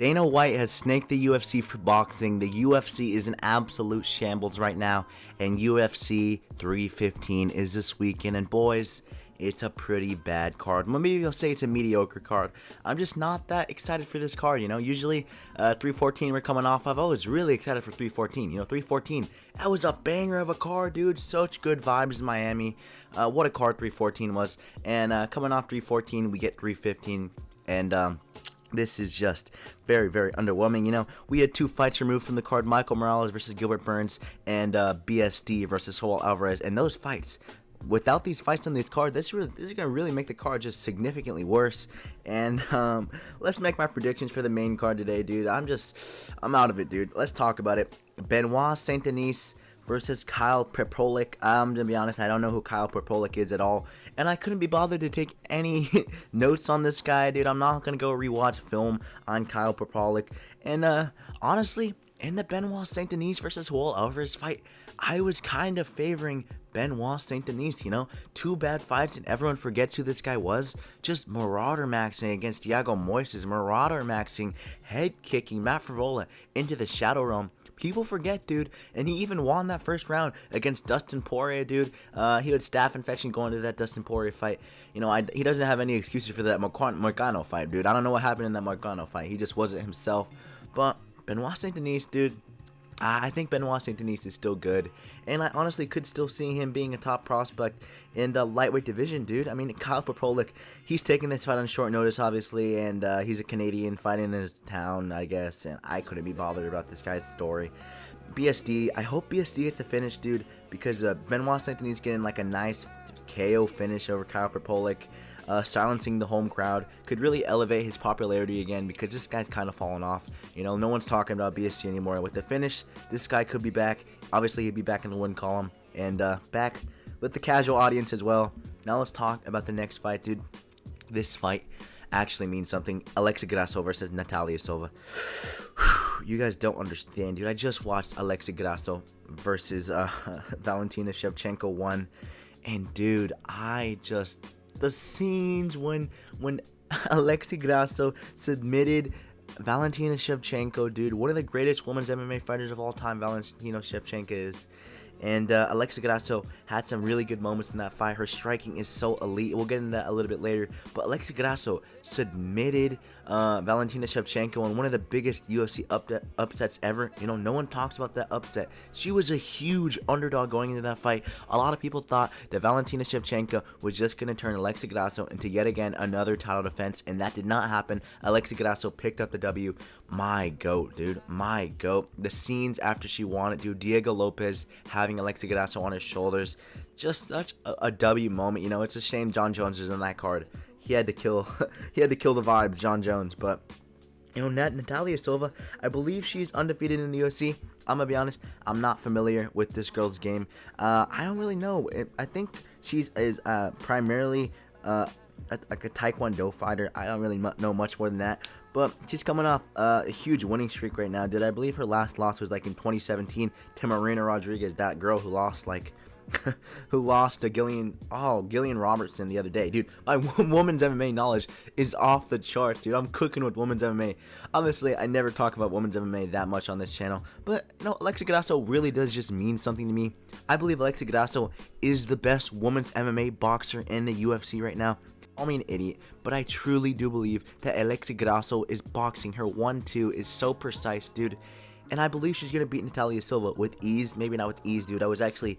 Dana White has snaked the UFC for boxing. The UFC is an absolute shambles right now, and UFC 315 is this weekend. And boys, it's a pretty bad card. Maybe you'll say it's a mediocre card. I'm just not that excited for this card. Usually 314 we're coming off of. I was really excited for 314. 314, that was a banger of a card, dude. Such good vibes in Miami. What a card 314 was. And coming off 314, we get 315, and this is just very, very underwhelming. We had two fights removed from the card: Michael Morales versus Gilbert Burns, and BSD versus Joel Alvarez. And those fights, without these fights on this card, this is going to really make the card just significantly worse. And let's make my predictions for the main card today, dude. I'm out of it, dude. Let's talk about it. Benoit Saint Denis versus Kyle Perpolik. I'm gonna be honest, I don't know who Kyle Perpolik is at all, and I couldn't be bothered to take any notes on this guy, dude. I'm not gonna go rewatch film on Kyle Perpolik. And honestly, in the Benoit Saint Denis versus Joel Alvarez fight, I was kind of favoring Benoit Saint Denis. Two bad fights, and everyone forgets who this guy was. Just marauder maxing against Thiago Moises, marauder maxing, head kicking Matt Frivola into the Shadow Realm. People forget, dude, and he even won that first round against Dustin Poirier, dude. He had staph infection going to that Dustin Poirier fight. He doesn't have any excuses for that Moicano fight, dude. I don't know what happened in that Moicano fight. He just wasn't himself. But Benoit Saint Denis, dude, I think Benoit Saint Denis is still good, and I honestly could still see him being a top prospect in the lightweight division, dude. I mean, Kyle Perpolik, he's taking this fight on short notice, obviously, and he's a Canadian fighting in his town, I guess, and I couldn't be bothered about this guy's story. BSD, I hope BSD gets a finish, dude, because Benoit Saint Denis getting like a nice KO finish over Kyle Perpolik. Silencing the home crowd could really elevate his popularity again, because this guy's kind of fallen off. No one's talking about BSC anymore. With the finish, this guy could be back. Obviously, he'd be back in the win column and back with the casual audience as well. Now let's talk about the next fight, dude. This fight actually means something. Alexa Grasso versus Natalia Silva. You guys don't understand, dude. I just watched Alexa Grasso versus Valentina Shevchenko 1, and dude, the scenes when Alexa Grasso submitted Valentina Shevchenko, dude, one of the greatest women's MMA fighters of all time, Valentina Shevchenko is. And Alexa Grasso had some really good moments in that fight. Her striking is so elite. We'll get into that a little bit later. But Alexa Grasso submitted Valentina Shevchenko in one of the biggest UFC upsets ever. No one talks about that upset. She was a huge underdog going into that fight. A lot of people thought that Valentina Shevchenko was just going to turn Alexa Grasso into yet again another title defense, and that did not happen. Alexa Grasso picked up the W. My goat, dude. My goat. The scenes after she won it, dude. Diego Lopez having Alexa Grasso on his shoulders. Just such a W moment. It's a shame John Jones was in that card. He had to kill the vibes, John Jones. But Natalia Silva, I believe she's undefeated in the UFC. I'm gonna be honest, I'm not familiar with this girl's game. I don't really know. I think she's primarily like a Taekwondo fighter. I don't really know much more than that. But she's coming off a huge winning streak right now, dude. I believe her last loss was like in 2017 to Marina Rodriguez, that girl who lost to Gillian Robertson the other day. Dude, my women's MMA knowledge is off the charts, dude. I'm cooking with women's MMA. Obviously, I never talk about women's MMA that much on this channel, but Alexa Grasso really does just mean something to me. I believe Alexa Grasso is the best women's MMA boxer in the UFC right now. Call me an idiot, but I truly do believe that Alexa Grasso is boxing. Her 1-2 is so precise, dude. And I believe she's going to beat Natalia Silva with ease. Maybe not with ease, dude. I was actually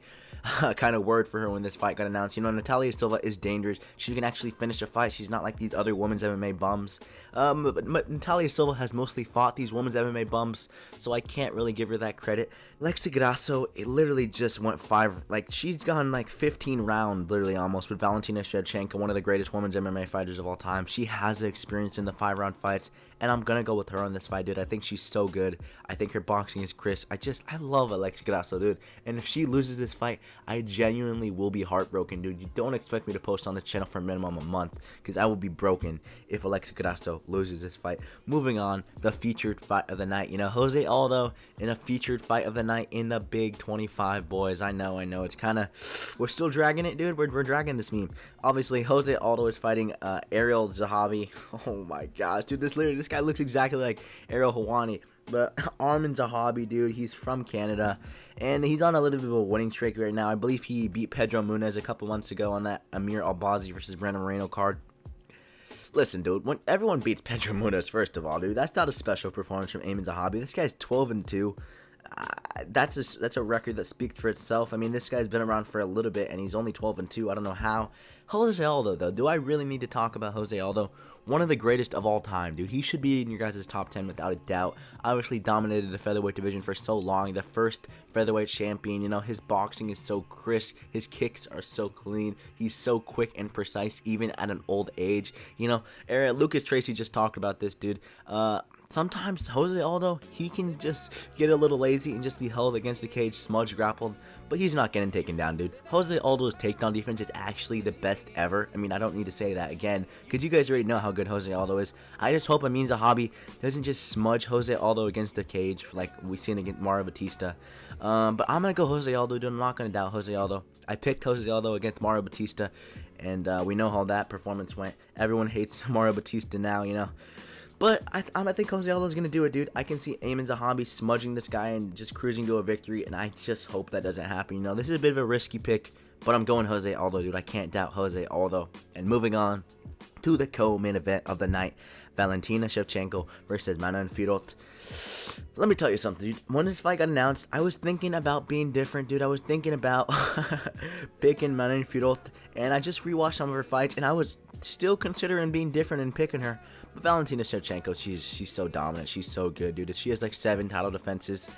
kind of worried for her when this fight got announced. Natalia Silva is dangerous. She can actually finish a fight. She's not like these other women's MMA bums. But Natalia Silva has mostly fought these women's MMA bums, so I can't really give her that credit. Alexa Grasso, it literally just went she's gone 15 rounds, literally almost, with Valentina Shevchenko, one of the greatest women's MMA fighters of all time. She has the experience in the 5-round fights, and I'm gonna go with her on this fight, dude. I think she's so good. I think her boxing is crisp. I love Alexa Grasso, dude. And if she loses this fight, I genuinely will be heartbroken, dude. You don't expect me to post on this channel for a minimum a month, because I will be broken if Alexa Grasso loses this fight. Moving on, the featured fight of the night. Jose Aldo in a featured fight of the night in the Big 25, boys. I know. It's kind of, we're still dragging it, dude. We're dragging this meme. Obviously, Jose Aldo is fighting Ariel Zahabi. Oh my gosh, dude. This guy looks exactly like Ariel Helwani. But Armin Zahabi, dude, he's from Canada, and he's on a little bit of a winning streak right now. I believe he beat Pedro Munez a couple months ago on that Amir Albazi versus Brandon Moreno card. Listen, dude, when everyone beats Pedro Munez, first of all, dude, that's not a special performance from Armin Zahabi. This guy's 12-2. That's a record that speaks for itself. I mean, this guy's been around for a little bit, and he's only 12-2. I don't know how. Jose Aldo, though, do I really need to talk about Jose Aldo? One of the greatest of all time, dude. He should be in your guys' top 10 without a doubt. Obviously dominated the featherweight division for so long. The first featherweight champion, you know, his boxing is so crisp. His kicks are so clean. He's so quick and precise, even at an old age. You know, Lucas Tracy just talked about this, dude. Sometimes Jose Aldo, he can just get a little lazy and just be held against the cage, smudge grappled, but he's not getting taken down, dude. Jose Aldo's takedown defense is actually the best ever. I mean, I don't need to say that again, because you guys already know how good Jose Aldo is. I just hope Amin Zahabi doesn't just smudge Jose Aldo against the cage like we seen against Mario Batista. But I'm going to go Jose Aldo, dude. I'm not going to doubt Jose Aldo. I picked Jose Aldo against Mario Batista, and we know how that performance went. Everyone hates Mario Batista now, you know. But I think Jose Aldo's going to do it, dude. I can see Armin Zahabi smudging this guy and just cruising to a victory, and I just hope that doesn't happen. You know, this is a bit of a risky pick, but I'm going Jose Aldo, dude. I can't doubt Jose Aldo. And moving on to the co-main event of the night, Valentina Shevchenko versus Manon Fiorot. Let me tell you something, dude. When this fight got announced, I was thinking about being different, dude. I was thinking about picking Manon Fiorot, and I just rewatched some of her fights, and I was still considering being different and picking her. But Valentina Shevchenko, she's so dominant. She's so good, dude. She has like 7 title defenses.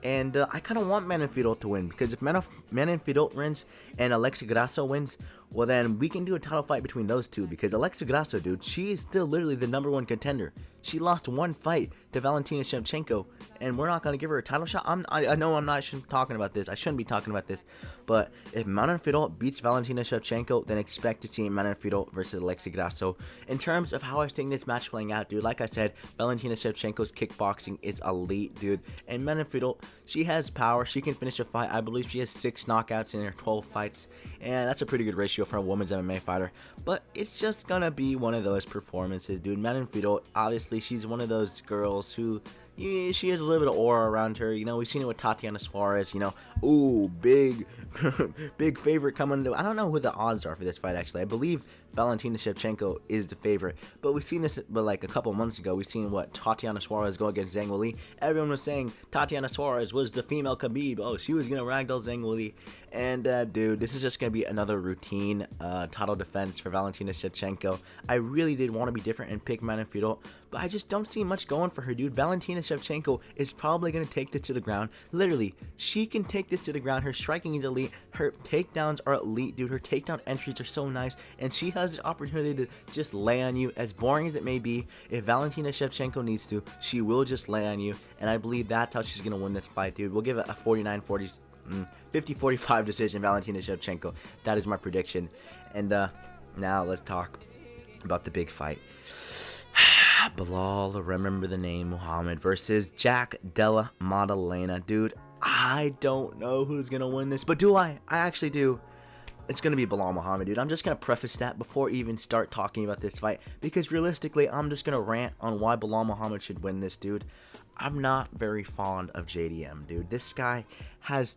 And I kind of want Manon Fiorot to win, because if Manon Fiorot wins and Alexa Grasso wins, well then we can do a title fight between those two, because Alexa Grasso, dude, she is still literally the #1 contender. She lost one fight to Valentina Shevchenko, and we're not going to give her a title shot. I know I shouldn't be talking about this. I shouldn't be talking about this. But if Manon Fiorot beats Valentina Shevchenko, then expect to see Manon Fiorot versus Alexa Grasso. In terms of how I think this match playing out, dude, like I said, Valentina Shevchenko's kickboxing is elite, dude. And Manon Fiorot, she has power. She can finish a fight. I believe she has 6 knockouts in her 12 fights. And that's a pretty good ratio for a women's MMA fighter. But it's just going to be one of those performances, dude. Manon Fiorot, obviously, she's one of those girls who, she has a little bit of aura around her. You know, we've seen it with Tatiana Suarez, you know. Ooh, big favorite coming to. I don't know who the odds are for this fight, actually. I believe Valentina Shevchenko is the favorite. But we've seen this, but like a couple months ago, we've seen what Tatiana Suarez go against Zhang Weili. Everyone was saying Tatiana Suarez was the female Khabib. Oh, she was going to ragdoll Zhang Weili. And, dude, this is just going to be another routine title defense for Valentina Shevchenko. I really did want to be different and pick Manon Fiorot, but I just don't see much going for her, dude. Valentina Shevchenko is probably going to take this to the ground. Literally, she can take this to the ground. Her striking is elite. Her takedowns are elite, dude. Her takedown entries are so nice, and she has the opportunity to just lay on you. As boring as it may be, if Valentina Shevchenko needs to, she will just lay on you, and I believe that's how she's going to win this fight, dude. We'll give it a 50-45 decision, Valentina Shevchenko. That is my prediction. And now let's talk about the big fight. Bilal, remember the name, Muhammad versus Jack Della Maddalena. Dude, I don't know who's going to win this, but do I? I actually do. It's going to be Bilal Muhammad, dude. I'm just going to preface that before I even start talking about this fight, because realistically, I'm just going to rant on why Bilal Muhammad should win this, dude. I'm not very fond of JDM, dude. This guy has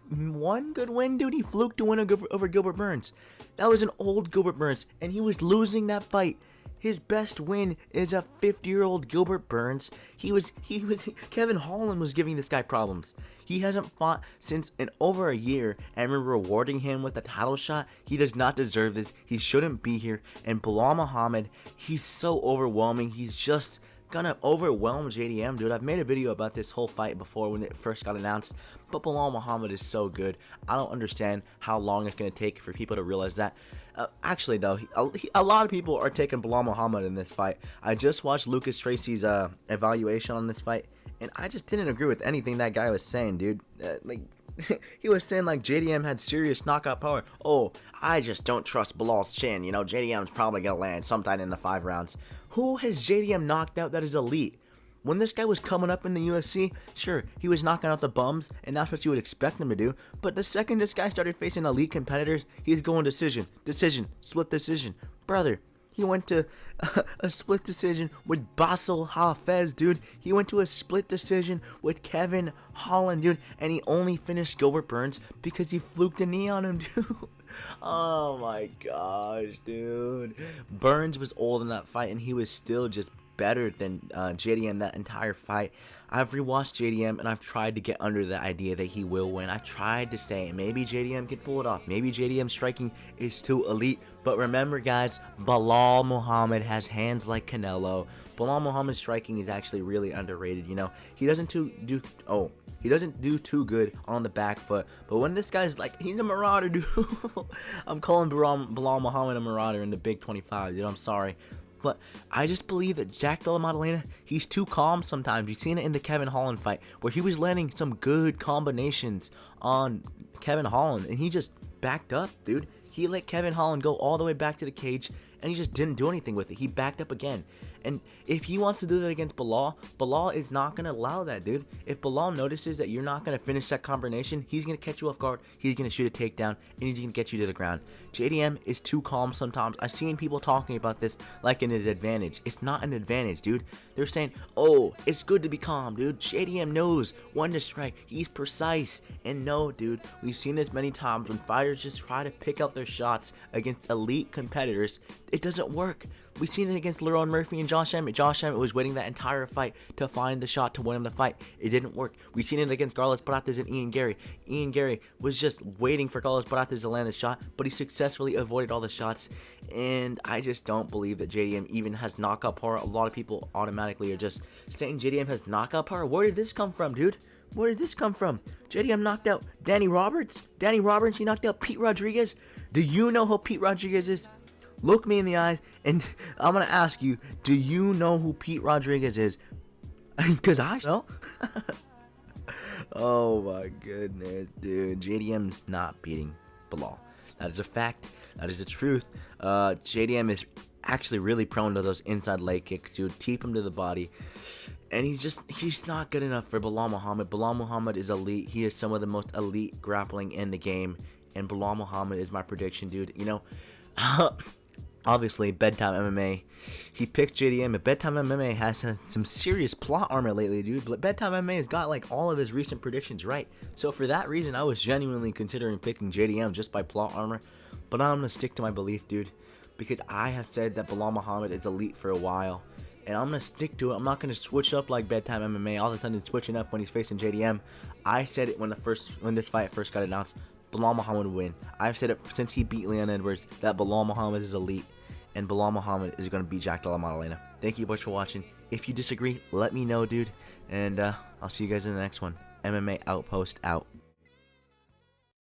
one good win, dude. He fluked to win over Gilbert Burns. That was an old Gilbert Burns, and he was losing that fight. His best win is a 50-year-old Gilbert Burns. Kevin Holland was giving this guy problems. He hasn't fought since in over a year, and we're rewarding him with a title shot. He does not deserve this. He shouldn't be here. And Bilal Muhammad, he's so overwhelming. He's just gonna overwhelm JDM, dude. I've made a video about this whole fight before when it first got announced, but Bilal Muhammad is so good. I don't understand how long it's gonna take for people to realize that. Actually, though, a lot of people are taking Bilal Muhammad in this fight. I just watched Lucas Tracy's evaluation on this fight, and I just didn't agree with anything that guy was saying, dude. He was saying like JDM had serious knockout power. Oh, I just don't trust Bilal's chin. You know, JDM's probably gonna land sometime in the 5 rounds. Who has JDM knocked out that is elite? When this guy was coming up in the UFC, sure, he was knocking out the bums, and that's what you would expect him to do. But the second this guy started facing elite competitors, he's going decision, split decision. Brother, He went to a split decision with Basel Hafez, dude. He went to a split decision with Kevin Holland, dude. And he only finished Gilbert Burns because he fluked a knee on him, dude. Oh my gosh, dude. Burns was old in that fight, and he was still just better than JDM that entire fight. I've rewatched JDM, and I've tried to get under the idea that he will win. I tried to say maybe JDM can pull it off. Maybe JDM striking is too elite. But remember, guys, Belal Muhammad has hands like Canelo. Belal Muhammad's striking is actually really underrated. You know, he doesn't do too good on the back foot, but when this guy's like, he's a marauder, dude. I'm calling Belal Muhammad a marauder in the Big 25, dude. I'm sorry. But I just believe that Jack Della Maddalena, he's too calm sometimes. You've seen it in the Kevin Holland fight, where he was landing some good combinations on Kevin Holland, and he just backed up, dude. He let Kevin Holland go all the way back to the cage, and he just didn't do anything with it. He backed up again. And if he wants to do that against Belal, Belal is not going to allow that, dude. If Belal notices that you're not going to finish that combination, he's going to catch you off guard, he's going to shoot a takedown, and he's going to get you to the ground. JDM is too calm sometimes. I've seen people talking about this like an advantage. It's not an advantage, dude. They're saying, oh, it's good to be calm, dude. JDM knows when to strike. He's precise. And no, dude, we've seen this many times when fighters just try to pick out their shots against elite competitors. It doesn't work. We've seen it against Lerone Murphy and Josh Emmett. Josh Emmett was waiting that entire fight to find the shot to win him the fight. It didn't work. We've seen it against Carlos Prates and Ian Gary. Ian Gary was just waiting for Carlos Prates to land the shot, but he successfully avoided all the shots. And I just don't believe that JDM even has knockout power. A lot of people automatically are just saying JDM has knockout power. Where did this come from, dude? Where did this come from? JDM knocked out Danny Roberts. Danny Roberts, he knocked out Pete Rodriguez. Do you know who Pete Rodriguez is? Look me in the eyes, and I'm going to ask you, do you know who Pete Rodriguez is? Because I know. Oh my goodness, dude. JDM's not beating Belal. That is a fact. That is the truth. JDM is actually really prone to those inside leg kicks, dude. Keep him to the body. And he's not good enough for Belal Muhammad. Belal Muhammad is elite. He is some of the most elite grappling in the game. And Belal Muhammad is my prediction, dude. You know, obviously, Bedtime MMA, he picked JDM, but Bedtime MMA has had some serious plot armor lately, dude. But Bedtime MMA has got like all of his recent predictions right. So for that reason, I was genuinely considering picking JDM just by plot armor. But I'm going to stick to my belief, dude, because I have said that Belal Muhammad is elite for a while. And I'm going to stick to it. I'm not going to switch up like Bedtime MMA, all of a sudden switching up when he's facing JDM. I said it when this fight first got announced, Belal Muhammad would win. I've said it since he beat Leon Edwards that Belal Muhammad is elite. And Belal Muhammad is going to beat Jack Della Maddalena. Thank you much for watching. If you disagree, let me know, dude. And I'll see you guys in the next one. MMA Outpost out.